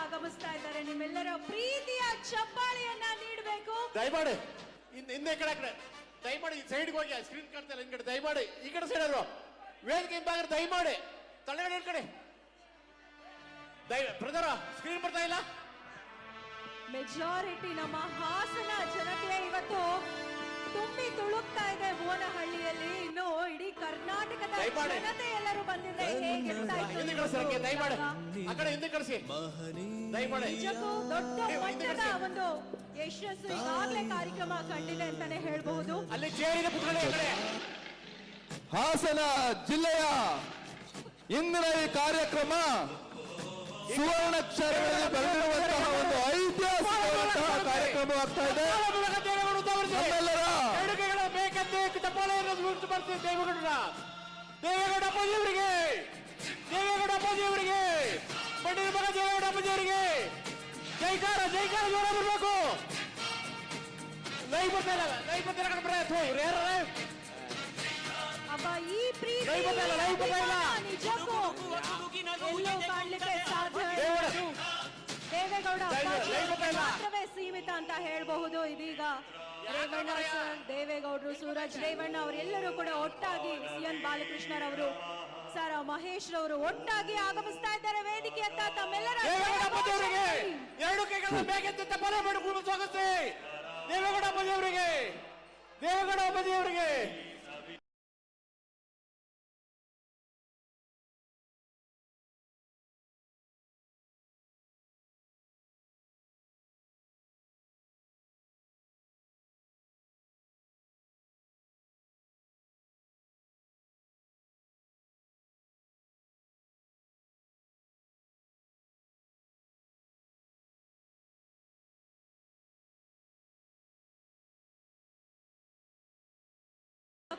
ಆಗಮಿಸ್ತಾ ಇದ್ದಾರೆ. ನಿಮ್ಮೆಲ್ಲರ ಪ್ರೀತಿಯ ಚಪ್ಪಾಳೆಯನ್ನ ನೀಡಬೇಕು. ದಯಮಾಡಿ ಹಿಂದೆ ಕಡೆ ದಯಮಾಡಿ ಸೈಡ್ಗೆ ಹೋಗಿ ಸ್ಕ್ರೀನ್ ಕಾಣ್ತಾ ಇಲ್ಲ ಹಿಂಗಡೆ ದಯಮಾಡಿ ಈ ಕಡೆ ಸೈಡ್ ಅವರು ವೇದಿಕೆ ಹಿಂಭಾಗ ದಯಮಾಡಿ ತಲೆಗಡೆ ಕಡೆ ಬ್ರದರ ಸ್ಕ್ರೀನ್ ಬರ್ತಾ ಇಲ್ಲ. ಮೆಜಾರಿಟಿ ನಮ್ಮ ಹಾಸನ ಜನತೆ ಇವತ್ತು ತುಂಬಿ ತುಳುಕ್ತಾ ಇದೆ ಭುವನಹಳ್ಳಿಯಲ್ಲಿ. ಇನ್ನು ಇಡೀ ಕರ್ನಾಟಕದ ಜನತೆ ಎಲ್ಲರೂ ಬಂದಿದೆ. ದಯಮಾಡಿ ಆ ಕಡೆ ಹಿಂದೆ ಕಳಿಸಿ ದಯಮಾಡಿ. ನಿಜಕ್ಕೂ ದೊಡ್ಡ ಮಟ್ಟದ ಒಂದು ಯಶಸ್ಸು ಈಗಾಗಲೇ ಕಾರ್ಯಕ್ರಮ ಕಂಡಿದೆ ಅಂತಾನೆ ಹೇಳ್ಬಹುದು. ಅಲ್ಲಿ ಚೇರಿನ ಪುತ್ಥಳಿ ಆ ಕಡೆ ಹಾಸನ ಜಿಲ್ಲೆಯ ಇಂದಿನ ಈ ಕಾರ್ಯಕ್ರಮ ಸುವರ್ಣಾಕ್ಷರಗಳಲ್ಲಿ ಬರೆದಿರುವಂತಹ ಒಂದು ಐತಿಹಾಸಿಕವಾದಂತಹ ಕಾರ್ಯಕ್ರಮ ಆಗ್ತಾ ಇದೆ. ನಮ್ಮೆಲ್ಲರ ಬೇಕಂತೆ ತಪ್ಪಾಳೆಯನ್ನು ಬರ್ತೀವಿ. ದೇವೇಗೌಡ ಅಪ್ಪಾಜಿ ಅವರಿಗೆ, ದೇವೇಗೌಡ ಅಪ್ಪಾಜಿ ಅವರಿಗೆ, ಪಂಡಿತ ಮಗ ದೇವೇಗೌಡ ಅಪ್ಪಾಜಿ ಅವರಿಗೆ ಜೈಕಾರ ಜೈಕಾರ ಜೋರ ಬರ್ಬೇಕು. ಲೈವ್ ಬರ್ತಾ ಅಬ್ಬ ಈ ಪ್ರೀತಿ ನಿಜಕ್ಕೂ ಎಲ್ಲೂ ಕಾಣ್ಲಿಕ್ಕೆ ಸಾಧ್ಯ ದೇವೇಗೌಡ ಮಾತ್ರವೇ ಸೀಮಿತ ಅಂತ ಹೇಳಬಹುದು. ಇದೀಗ ರೇವಣ್ಣ ಸರ್, ದೇವೇಗೌಡರು, ಸೂರಜ್ ರೇವಣ್ಣ ಅವರೆಲ್ಲರೂ ಕೂಡ ಒಟ್ಟಾಗಿ ಸಿಎನ್ ಬಾಲಕೃಷ್ಣರವರು, ಸರ್ ಮಹೇಶ್ ರವರು ಒಟ್ಟಾಗಿ ಆಗಮಿಸ್ತಾ ಇದ್ದಾರೆ ವೇದಿಕೆ ಅಂತ. ತಮ್ಮೆಲ್ಲರ ಎರಡು ಕೈಗಳನ್ನು ಬೇಕೆಂದು ತಪ್ಪಲೆ ಮಾಡಿಕೊಂಡು ಸ್ವಾಗತಿಸಿ ದೇವೇಗೌಡ ಅಪ್ಪಾಜಿ ಅವರಿಗೆ, ದೇವೇಗೌಡ ಅಪ್ಪಾಜಿ ಅವರಿಗೆ.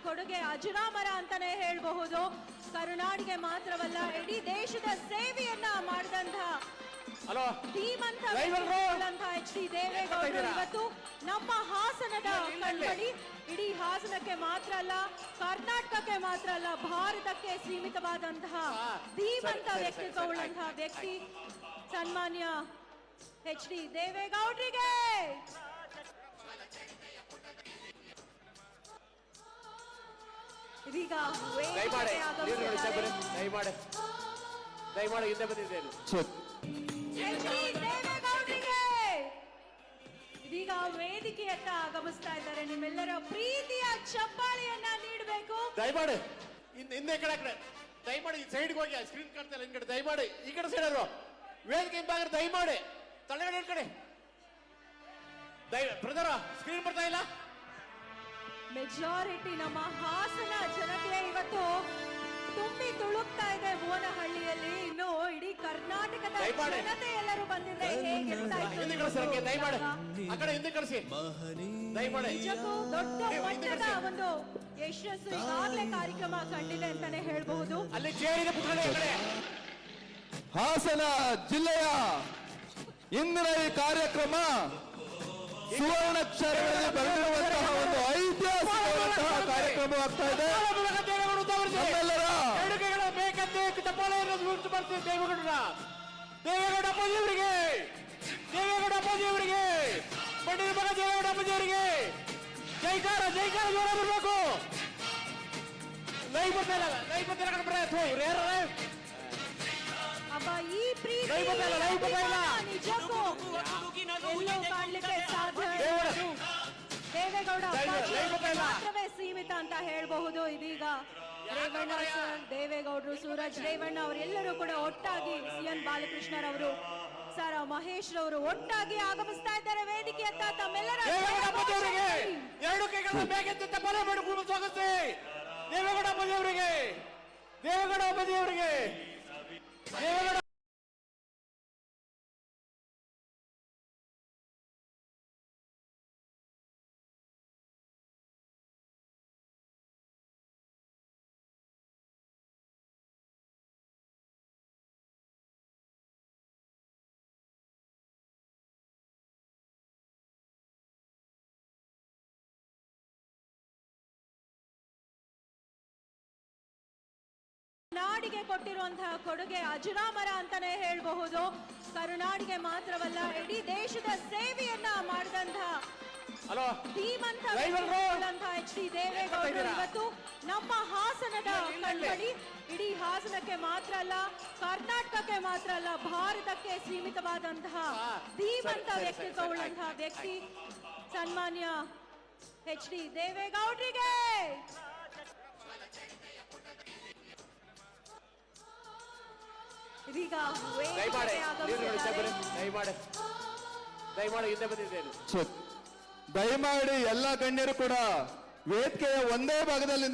ಕೊಡುಗೆ ಅಜರಾಮರ ಅಂತಾನೆ ಹೇಳಬಹುದು. ಕರುನಾಡಿಗೆ ಮಾತ್ರವಲ್ಲ ಇಡೀ ದೇಶದ ಸೇವೆಯನ್ನ ಮಾಡಿದಂತಹ ಧೀಮಂತ ಎಚ್ ಡಿ ದೇವೇಗೌಡರು ಇವತ್ತು ನಮ್ಮ ಹಾಸನದ ಕಣ್ಮಣಿ. ಇಡೀ ಹಾಸನಕ್ಕೆ ಮಾತ್ರ ಅಲ್ಲ, ಕರ್ನಾಟಕಕ್ಕೆ ಮಾತ್ರ ಅಲ್ಲ, ಭಾರತಕ್ಕೆ ಸೀಮಿತವಾದಂತಹ ಧೀಮಂತ ವ್ಯಕ್ತಿತ್ವವುಳ್ಳಂತಹ ವ್ಯಕ್ತಿ ಸನ್ಮಾನ್ಯ ಎಚ್ ಡಿ ದೇವೇಗೌಡರಿಗೆ. ಇದೀಗ ದಯಮಾಡಿ ಹಿಂದೆ ಬಂದಿದ್ದೇನೆ. ಇದೀಗ ವೇದಿಕೆಯತ್ತ ಆಗಮಿಸ್ತಾ ಇದ್ದಾರೆ. ನಿಮ್ಮೆಲ್ಲರ ಪ್ರೀತಿಯ ಚಪ್ಪಾಳೆಯನ್ನ ನೀಡಬೇಕು. ದಯಮಾಡಿ ಹಿಂದೆ ಕಡೆ ದಯಮಾಡಿ ಸೈಡ್ಗೆ ಹೋಗಿ ಸ್ಕ್ರೀನ್ ಕಾಣ್ತಾ ಇಲ್ಲ ಹಿಂಗಡೆ ದಯಮಾಡಿ ಈ ಕಡೆ ಸೈಡ್ ಅವರು ವೇದಿಕೆ ಹಿಂಭಾಗ ದಯಮಾಡಿ ತಲೆಗಡೆ ಕಡೆ ಬ್ರದರ ಸ್ಕ್ರೀನ್ ಬರ್ತಾ ಇಲ್ಲ. ಮೆಜಾರಿಟಿ ನಮ್ಮ ಹಾಸನ ಜನತೆ ಇವತ್ತು ತುಂಬಿ ತುಳುಕ್ತಾ ಇದೆ ಭುವನಹಳ್ಳಿಯಲ್ಲಿ. ಇನ್ನು ಇಡೀ ಕರ್ನಾಟಕದ ಜನತೆ ಎಲ್ಲರೂ ಬಂದಿದೆ. ದಯಮಾಡಿ ಆ ಕಡೆ ಹಿಂದೆ ಕಳಿಸಿ ದಯಮಾಡಿ. ನಿಜಕ್ಕೂ ದೊಡ್ಡ ಮಟ್ಟದ ಒಂದು ಯಶಸ್ಸು ಈಗಾಗಲೇ ಕಾರ್ಯಕ್ರಮ ಕಂಡಿದೆ ಅಂತಾನೆ ಹೇಳ್ಬಹುದು. ಅಲ್ಲಿ ಚೇರಿನ ಪುತ್ಥಳಿ ಆ ಕಡೆ ಹಾಸನ ಜಿಲ್ಲೆಯ ಇಂದಿನ ಈ ಕಾರ್ಯಕ್ರಮ ಸುವರ್ಣಾಕ್ಷರಗಳಲ್ಲಿ ಬರೆದಿರುವಂತಹ ಒಂದು ಐತಿಹಾಸಿಕವಾದಂತಹ ಕಾರ್ಯಕ್ರಮ ಆಗ್ತಾ ಇದೆ. ನಮ್ಮೆಲ್ಲರ ಬೇಕಂತೆ ತಪ್ಪಾಳೆಯನ್ನು ಬರ್ತೀವಿ. ದೇವೇಗೌಡ ಅಪ್ಪಾಜಿ ಅವರಿಗೆ, ದೇವೇಗೌಡ ಅಪ್ಪಾಜಿ ಅವರಿಗೆ, ಪಂಡಿತ ಮಗ ದೇವೇಗೌಡ ಅಪ್ಪಾಜಿ ಅವರಿಗೆ ಜೈಕಾರ ಜೈಕಾರ ಜೋರ ಬರ್ಬೇಕು. ಲೈವ್ ಬರ್ತಾ ಅಬ್ಬ ಈ ಪ್ರೀತಿ ನಿಜಕ್ಕೂ ಎಲ್ಲೂ ಕಾಣ್ಲಿಕ್ಕೆ ಸಾಧ್ಯ ದೇವೇಗೌಡ ಮಾತ್ರವೇ ಸೀಮಿತ ಅಂತ ಹೇಳಬಹುದು. ಇದೀಗ ರೇವಣ್ಣ ಸರ್, ದೇವೇಗೌಡರು, ಸೂರಜ್ ರೇವಣ್ಣ ಅವರೆಲ್ಲರೂ ಕೂಡ ಒಟ್ಟಾಗಿ ಸಿಎನ್ ಬಾಲಕೃಷ್ಣರವರು, ಸರ್ ಮಹೇಶ್ ರವರು ಒಟ್ಟಾಗಿ ಆಗಮಿಸ್ತಾ ಇದ್ದಾರೆ ವೇದಿಕೆ ಅಂತ. ತಮ್ಮೆಲ್ಲರ ಎರಡು ಕೈಗಳನ್ನು ಬೇಕೆಂದು ತಪ್ಪಲೆ ಮಾಡಿಕೊಂಡು ಸ್ವಾಗತಿಸಿ ದೇವೇಗೌಡ ಅಪ್ಪಾಜಿ ಅವರಿಗೆ, ದೇವೇಗೌಡ ಅಪ್ಪಾಜಿ ಅವರಿಗೆ, ದೇವೇಗೌಡ ಕರುನಾಡಿಗೆ ಕೊಟ್ಟಿರುವಂತಹ ಕೊಡುಗೆ ಅಜರಾಮರ ಅಂತಾನೆ ಹೇಳಬಹುದು. ಕರುನಾಡಿಗೆ ಮಾತ್ರವಲ್ಲ, ಇಡೀ ದೇಶದ ಸೇವೆಯನ್ನ ಮಾಡಿದಂತಹ ಹಲೋ ಧೀಮಂತ ಲೈವ್ ಅಲ್ರೋ? ಎಚ್ ಡಿ ದೇವೇಗೌಡರು ಇವತ್ತು ನಮ್ಮ ಹಾಸನದ ಕಣ್ಮಣಿ. ಇಡೀ ಹಾಸನಕ್ಕೆ ಮಾತ್ರ ಅಲ್ಲ, ಕರ್ನಾಟಕಕ್ಕೆ ಮಾತ್ರ ಅಲ್ಲ, ಭಾರತಕ್ಕೆ ಸೀಮಿತವಾದಂತಹ ಧೀಮಂತ ವ್ಯಕ್ತಿತ್ವವುಳ್ಳಂತಹ ವ್ಯಕ್ತಿ ಸನ್ಮಾನ್ಯ ಎಚ್ ಡಿ ದೇವೇಗೌಡರಿಗೆ. ಇದೀಗ ದಯಮಾಡಿ ವೇದಿಕೆಗೆ ಆಗಮಿಸಿದ್ದಾರೆ. ದಯಮಾಡಿ ಹಿಂದೆ ಬಂದಿದ್ದೇನೆ. ದಯಮಾಡಿ ಎಲ್ಲ ಗಣ್ಯರು ಕೂಡ ವೇದಿಕೆಯ ಒಂದೇ ಭಾಗದಲ್ಲಿ